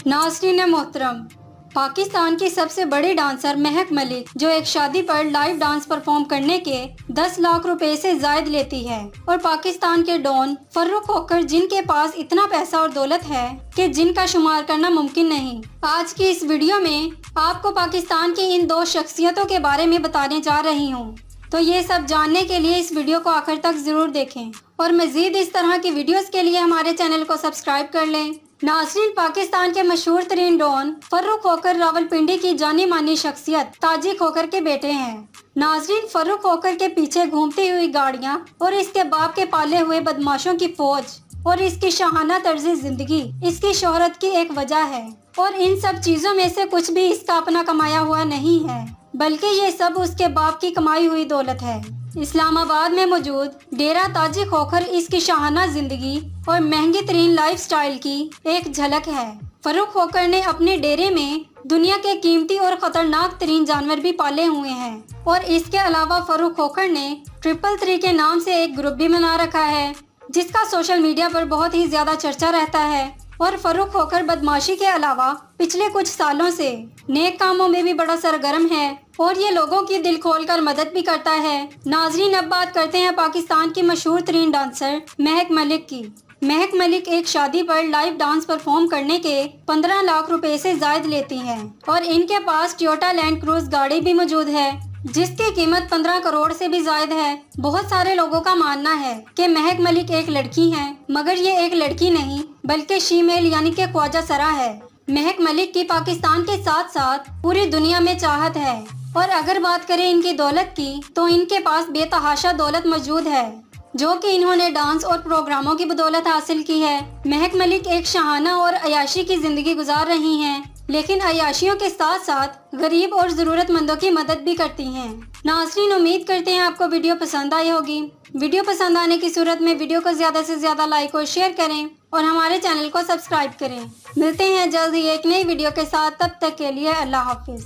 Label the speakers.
Speaker 1: नाज़रीन मोहतरम, पाकिस्तान की सबसे बड़ी डांसर महक मलिक जो एक शादी पर लाइव डांस परफॉर्म करने के 10 लाख रुपए से जायद लेती है, और पाकिस्तान के डॉन फर्रुख होकर जिनके पास इतना पैसा और दौलत है कि जिनका शुमार करना मुमकिन नहीं। आज की इस वीडियो में आपको पाकिस्तान की इन दो शख्सियतों के बारे में बताने जा रही हूँ, तो ये सब जानने के लिए इस वीडियो को आखिर तक जरूर देखें और मजीद इस तरह की वीडियोस के लिए हमारे चैनल को सब्सक्राइब कर लें। नाज़रीन, पाकिस्तान के मशहूर तरीन डॉन फर्रुख होकर रावलपिंडी की जानी मानी शख्सियत ताजी खोखर के बेटे हैं। नाज़रीन, फर्रुख होकर के पीछे घूमती हुई गाड़ियाँ और इसके बाप के पाले हुए बदमाशों की फौज और इसकी शाहाना तर्ज जिंदगी इसकी शोहरत की एक वजह है, और इन सब चीजों में से कुछ भी इसका अपना कमाया हुआ नहीं है, बल्कि ये सब उसके बाप की कमाई हुई दौलत है। इस्लामाबाद में मौजूद डेरा ताजी खोखर इसकी शाहाना जिंदगी और महंगी तरीन लाइफ स्टाइल की एक झलक है। फर्रुख होकर ने अपने डेरे में दुनिया के कीमती और खतरनाक तरीन जानवर भी पाले हुए हैं, और इसके अलावा फर्रुख होकर ने 333 के नाम से एक ग्रुप भी बना रखा है, जिसका सोशल मीडिया पर बहुत ही ज्यादा चर्चा रहता है। और फर्रुख होकर बदमाशी के अलावा पिछले कुछ सालों से नेक कामों में भी बड़ा सरगर्म है, और ये लोगों की दिल खोलकर मदद भी करता है। नाजरीन, अब बात करते हैं पाकिस्तान की मशहूर तरीन डांसर महक मलिक की। महक मलिक एक शादी पर लाइव डांस परफॉर्म करने के 15 लाख रुपए से जायद लेती हैं, और इनके पास टोयोटा लैंड क्रूज गाड़ी भी मौजूद है, जिसकी कीमत 15 करोड़ से भी ज्यादा है। बहुत सारे लोगों का मानना है कि महक मलिक एक लड़की हैं, मगर ये एक लड़की नहीं बल्कि शीमेल यानी कि ख्वाजा सरा है। महक मलिक की पाकिस्तान के साथ साथ पूरी दुनिया में चाहत है, और अगर बात करें इनकी दौलत की तो इनके पास बेतहाशा दौलत मौजूद है, जो कि इन्होंने डांस और प्रोग्रामों की बदौलत हासिल की है। महक मलिक एक शाहाना और अयाशी की जिंदगी गुजार रही हैं, लेकिन अयाशियों के साथ साथ गरीब और जरूरतमंदों की मदद भी करती हैं। नाज़रीन, उम्मीद करते हैं आपको वीडियो पसंद आई होगी। वीडियो पसंद आने की सूरत में वीडियो को ज्यादा से ज्यादा लाइक और शेयर करें, और हमारे चैनल को सब्सक्राइब करें। मिलते हैं जल्द ही एक नई वीडियो के साथ, तब तक के लिए अल्लाह हाफिज।